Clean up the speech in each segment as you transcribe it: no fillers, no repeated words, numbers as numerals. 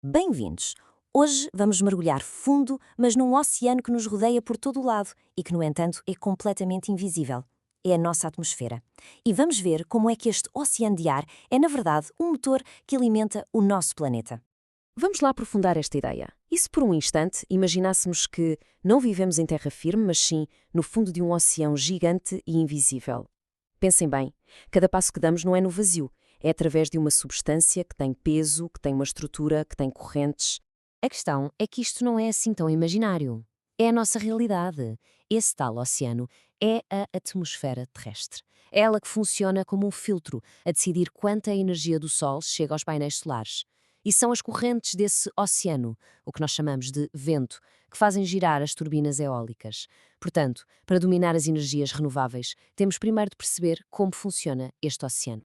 Bem-vindos! Hoje vamos mergulhar fundo, mas num oceano que nos rodeia por todo o lado e que, no entanto, é completamente invisível. É a nossa atmosfera. E vamos ver como é que este oceano de ar é, na verdade, um motor que alimenta o nosso planeta. Vamos lá aprofundar esta ideia. E se por um instante imaginássemos que não vivemos em terra firme, mas sim no fundo de um oceano gigante e invisível? Pensem bem, cada passo que damos não é no vazio, é através de uma substância que tem peso, que tem uma estrutura, que tem correntes. A questão é que isto não é assim tão imaginário. É a nossa realidade. Esse tal oceano é a atmosfera terrestre. É ela que funciona como um filtro a decidir quanta energia do Sol chega aos painéis solares. E são as correntes desse oceano, o que nós chamamos de vento, que fazem girar as turbinas eólicas. Portanto, para dominar as energias renováveis, temos primeiro de perceber como funciona este oceano.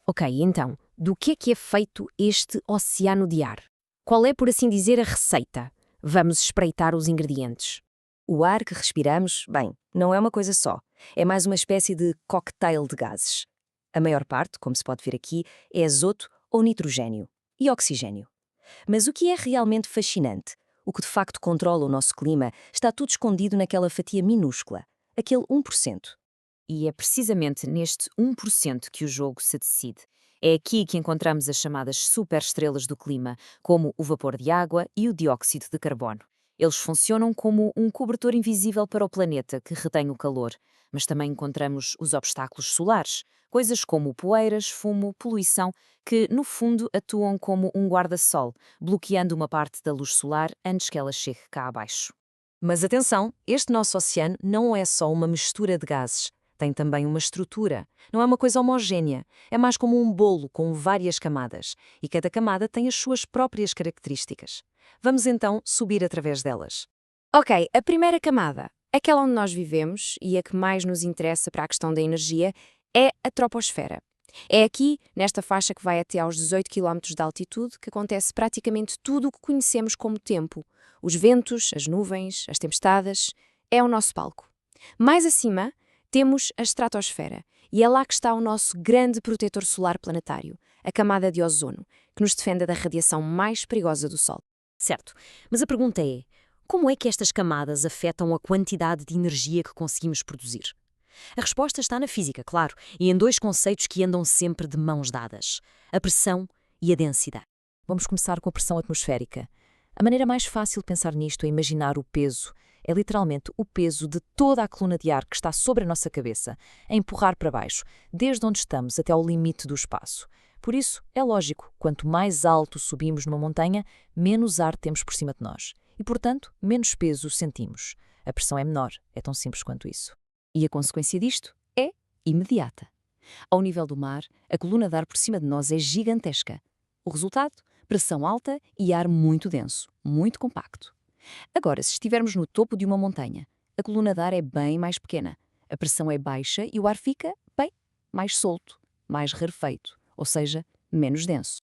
Ok, então, do que é feito este oceano de ar? Qual é, por assim dizer, a receita? Vamos espreitar os ingredientes. O ar que respiramos, bem, não é uma coisa só. É mais uma espécie de cocktail de gases. A maior parte, como se pode ver aqui, é azoto ou nitrogênio e oxigênio. Mas o que é realmente fascinante, o que de facto controla o nosso clima, está tudo escondido naquela fatia minúscula, aquele 1%. E é precisamente neste 1% que o jogo se decide. É aqui que encontramos as chamadas superestrelas do clima, como o vapor de água e o dióxido de carbono. Eles funcionam como um cobertor invisível para o planeta que retém o calor, mas também encontramos os obstáculos solares, coisas como poeiras, fumo, poluição, que no fundo atuam como um guarda-sol, bloqueando uma parte da luz solar antes que ela chegue cá abaixo. Mas atenção, este nosso oceano não é só uma mistura de gases. Tem também uma estrutura. Não é uma coisa homogénea. É mais como um bolo com várias camadas. E cada camada tem as suas próprias características. Vamos então subir através delas. Ok, a primeira camada, aquela onde nós vivemos e a que mais nos interessa para a questão da energia, é a troposfera. É aqui, nesta faixa que vai até aos 18 km de altitude, que acontece praticamente tudo o que conhecemos como tempo. Os ventos, as nuvens, as tempestades, é o nosso palco. Mais acima, temos a estratosfera, e é lá que está o nosso grande protetor solar planetário, a camada de ozono, que nos defende da radiação mais perigosa do Sol. Certo, mas a pergunta é: como é que estas camadas afetam a quantidade de energia que conseguimos produzir? A resposta está na física, claro, e em dois conceitos que andam sempre de mãos dadas: a pressão e a densidade. Vamos começar com a pressão atmosférica. A maneira mais fácil de pensar nisto é imaginar o peso. É literalmente o peso de toda a coluna de ar que está sobre a nossa cabeça, a empurrar para baixo, desde onde estamos até ao limite do espaço. Por isso, é lógico, quanto mais alto subimos numa montanha, menos ar temos por cima de nós. E, portanto, menos peso sentimos. A pressão é menor, é tão simples quanto isso. E a consequência disto é imediata. Ao nível do mar, a coluna de ar por cima de nós é gigantesca. O resultado? Pressão alta e ar muito denso, muito compacto. Agora, se estivermos no topo de uma montanha, a coluna de ar é bem mais pequena. A pressão é baixa e o ar fica, bem, mais solto, mais rarefeito, ou seja, menos denso.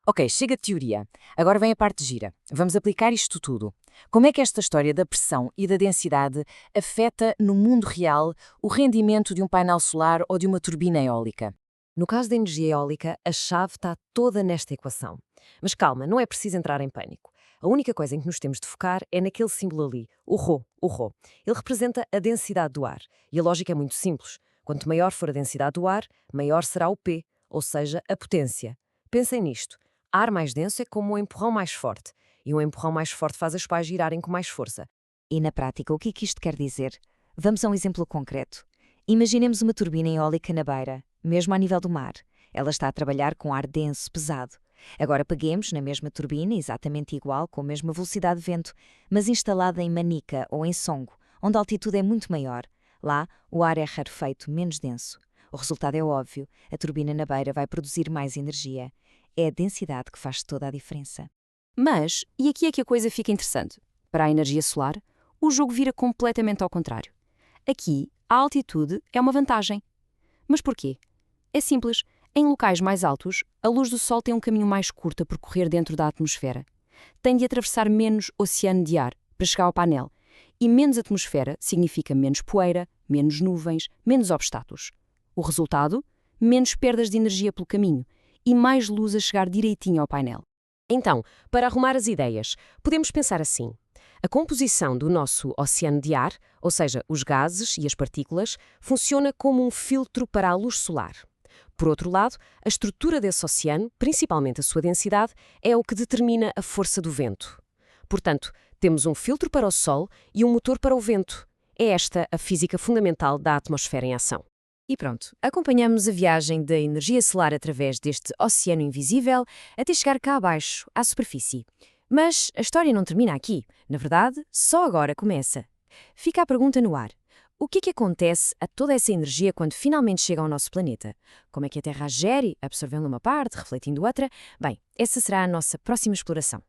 Ok, chega de teoria. Agora vem a parte gira. Vamos aplicar isto tudo. Como é que esta história da pressão e da densidade afeta, no mundo real, o rendimento de um painel solar ou de uma turbina eólica? No caso da energia eólica, a chave está toda nesta equação. Mas calma, não é preciso entrar em pânico. A única coisa em que nos temos de focar é naquele símbolo ali, o ρ, o ρ. Ele representa a densidade do ar. E a lógica é muito simples. Quanto maior for a densidade do ar, maior será o P, ou seja, a potência. Pensem nisto. Ar mais denso é como um empurrão mais forte. E um empurrão mais forte faz as pás girarem com mais força. E na prática, o que é que isto quer dizer? Vamos a um exemplo concreto. Imaginemos uma turbina eólica na beira, mesmo a nível do mar. Ela está a trabalhar com ar denso, pesado. Agora peguemos na mesma turbina, exatamente igual, com a mesma velocidade de vento, mas instalada em Manica ou em Songo, onde a altitude é muito maior. Lá, o ar é rarefeito, menos denso. O resultado é óbvio, a turbina na beira vai produzir mais energia. É a densidade que faz toda a diferença. Mas, e aqui é que a coisa fica interessante. Para a energia solar, o jogo vira completamente ao contrário. Aqui, a altitude é uma vantagem. Mas porquê? É simples. Em locais mais altos, a luz do Sol tem um caminho mais curto a percorrer dentro da atmosfera. Tem de atravessar menos oceano de ar para chegar ao painel. E menos atmosfera significa menos poeira, menos nuvens, menos obstáculos. O resultado? Menos perdas de energia pelo caminho e mais luz a chegar direitinho ao painel. Então, para arrumar as ideias, podemos pensar assim. A composição do nosso oceano de ar, ou seja, os gases e as partículas, funciona como um filtro para a luz solar. Por outro lado, a estrutura desse oceano, principalmente a sua densidade, é o que determina a força do vento. Portanto, temos um filtro para o Sol e um motor para o vento. É esta a física fundamental da atmosfera em ação. E pronto, acompanhamos a viagem da energia solar através deste oceano invisível até chegar cá abaixo, à superfície. Mas a história não termina aqui. Na verdade, só agora começa. Fica a pergunta no ar. O que é que acontece a toda essa energia quando finalmente chega ao nosso planeta? Como é que a Terra a gere, absorvendo uma parte, refletindo outra? Bem, essa será a nossa próxima exploração.